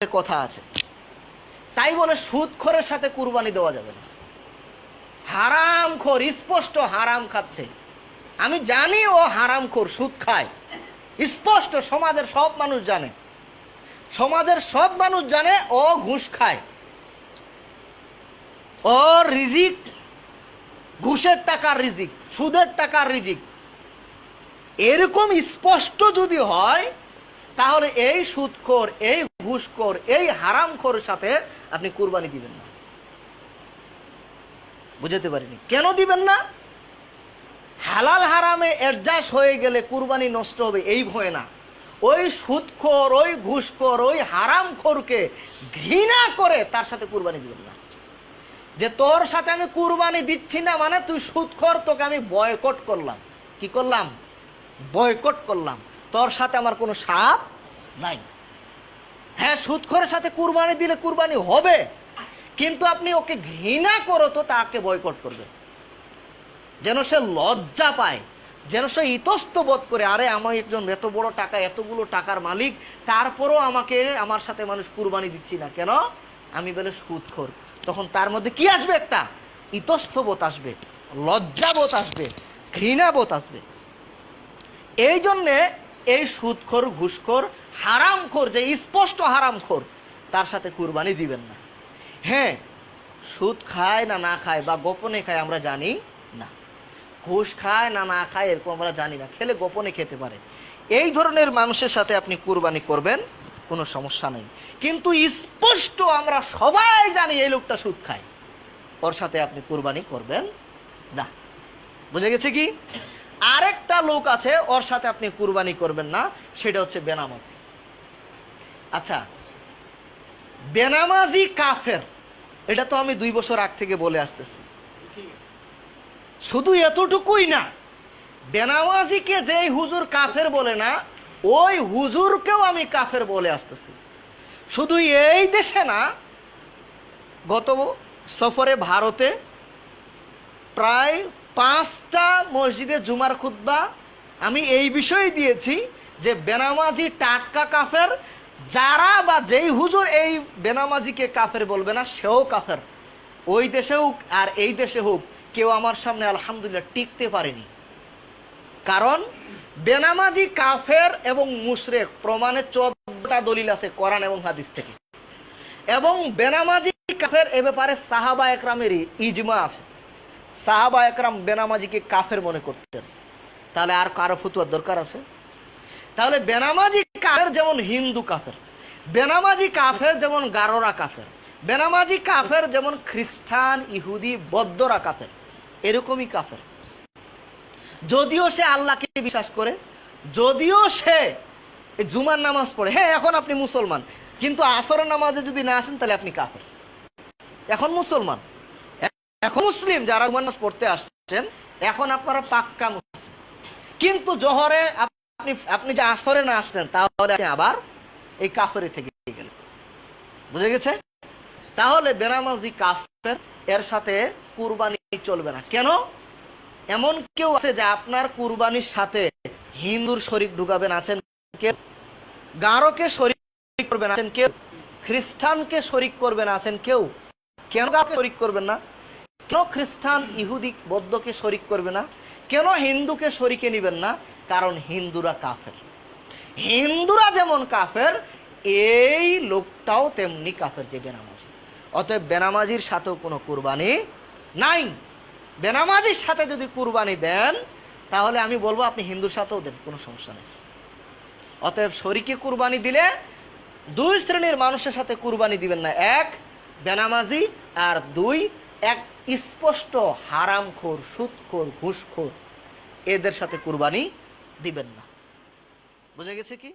কথা আছে, তাই বলে সুদখোরের সাথে কুরবানি দেওয়া যাবে না। হারামখোর, স্পষ্ট হারাম খাচ্ছে, আমি জানি ও হারামখোর, সুদ খায়, স্পষ্ট, সমাজের সব মানুষ জানে, সমাজের সব মানুষ জানে ও ঘুষ খায়, ও রিজিক ঘুষের টাকার রিজিক, সুদের টাকার রিজিক। এরকম স্পষ্ট যদি হয় তাহলে এই সুদখোর, এই ঘুষখোর, এই হারামখোরের সাথে আপনি কুরবানি দিবেন না। বুঝতে পারিনি কেন দিবেন না? হালাল হারামে অ্যাডজাস্ট হয়ে গেলে কুরবানি নষ্ট হবে এই ভয় না। ওই সুদখোর, ওই ঘুষখোর, ওই হারামখোরকে ঘৃণা করে তার সাথে কুরবানি দিবেন না। যে তোর সাথে আমি কুরবানি দিচ্ছি না মানে তুই সুদখোর, তোকে আমি বয়কট করলাম। কি করলাম? বয়কট করলাম, তোর সাথে আমার কোনো সাথ নাই। হ্যাঁ, সুদখোরের সাথে কুরবানি দিলে কুরবানি হবে, কিন্তু আপনি ওকে ঘৃণা করো তো তাকে বয়কট করবে, যেন সে লজ্জা পায়, যেন সে ইতস্ত বোধ করে, আরে আমি একজন এত বড় টাকা, এতগুলো টাকার মালিক, তারপরও আমার সাথে মানুষ কুরবানি দিচ্ছি না কেন? আমি বলে সুদখোর। তখন তার মধ্যে কি আসবে? একটা ইতস্ত বোধ আসবে, লজ্জা বোধ আসবে, ঘৃণা বোধ আসবে। এই জন্যে এই সুদখোর, ঘুষখোর, হারামখোর, যে স্পষ্ট হারামখোর, তার সাথে কুরবানি দিবেন না। হ্যাঁ, সুদ খায় না না খায় বা গোপনে খায় আমরা জানি না, ঘুষ খায় না না খায় এরকম আমরা জানি না, খেলে গোপনে খেতে পারে। এই ধরনের মানুষের সাথে আপনি কুরবানি করবেন, কোনো সমস্যা নেই। কিন্তু স্পষ্ট আমরা সবাই জানি এই লোকটা সুদ খায়, ওর সাথে আপনি কুরবানি করবেন না। বুঝে গেছে কি? আরেকটা লোক আছে, ওর সাথে আপনি কুরবানি করবেন না, সেটা হচ্ছে বেনামাজি। আচ্ছা, বেনামাজি কাফের, এটা তো আমি 2 বছর আগ থেকে বলে আসতেছি। শুধু এতটুকুই না, বেনামাজিকে যে হুজুর কাফের বলে না, ওই হুজুরকেও আমি কাফের বলে আসতেছি। শুধু এই দেশে না, গত সফরে ভারতে প্রায় 5টা মসজিদে জুমার খুতবা আমি এই বিষয়ে দিয়েছি যে বেনামাজি টাটকা কাফের, যারা বা যেই হুজুর এই বেনামাজিকে কাফের বলবে না সেও কাফের। ওই দেশে হোক আর এই দেশে হোক, কেউ আমার সামনে আলহামদুলিল্লাহ টিকতে পারেনি। কারণ বেনামাজি কাফের এবং মুশরিক প্রমাণে 14টা দলিল আছে কোরআন এবং হাদিস থেকে, এবং বেনামাজি কাফের এ ব্যাপারে সাহাবা একরামের ইজমা আছে। সাহাবা একরাম বেনামাজিকে কাফের মনে করতেন, তাহলে আর কারো ফতোয়ার দরকার আছে? তাহলে বেনামাজি কাফের যেমন হিন্দু কাফের, বেনামাজি কাফের যেমন গারোরা কাফের, বেনামাজি কাফের যেমন খ্রিস্টান, ইহুদি, বৌদ্ধরা কাফের, এরকমই কাফের। যদিও সে আল্লাহকে বিশ্বাস করে, যদিও সে জুমার নামাজ পড়ে, হ্যাঁ এখন আপনি মুসলমান, কিন্তু আসরের নামাজে যদি না আসেন তাহলে আপনি কাফের। এখন মুসলমান, এখন মুসলিম, যারা জুমার নামাজ পড়তে আসছেন এখন আপনারা পাক্কা মুসলিম, কিন্তু জোহরে আপনি যে আসরে না আসলেন তাহলে আপনি আবার এই কাফের থেকে গেলেন। বুঝে গেছে? তাহলে বেনামাজি কাফের, এর সাথে কুরবানি চলবে না। কেন? এমন কেউ আছে যে আপনার কুরবানির সাথে হিন্দুর শরীক ঢুকাবেন আছেন কেউ, গারোকে শরীক করবেন আছেন কেউ, খ্রিস্টানকে শরীক করবেন আছেন কেউ? কেন কাউকে শরীক করবেন না? কেন খ্রিস্টান, ইহুদি, বৌদ্ধকে শরীক করবে না? কেন হিন্দুকে শরীকে নিবেন না? কারণ হিন্দুরা কাফের। হিন্দুরা যেমন কাফের, এই লোকটাও তেমনি কাফের যে বেনামাজি। অতএব বেনামাজির সাথেও কোনো কুরবানি নাই। বেনামাজির সাথে যদি কুরবানি দেন তাহলে আমি বলবো আপনি হিন্দুর সাথেও দেন, কোনো সমস্যা নেই। অতএব শরীকে কুরবানি দিলে 2 শ্রেণীর মানুষের সাথে কুরবানি দিবেন না, 1 বেনামাজি, আর 2 এক স্পষ্ট হারামখোর, সুদখোর, ঘুষখোর, এদের সাথে কুরবানি দিবেন না। বুঝে গেছে কি?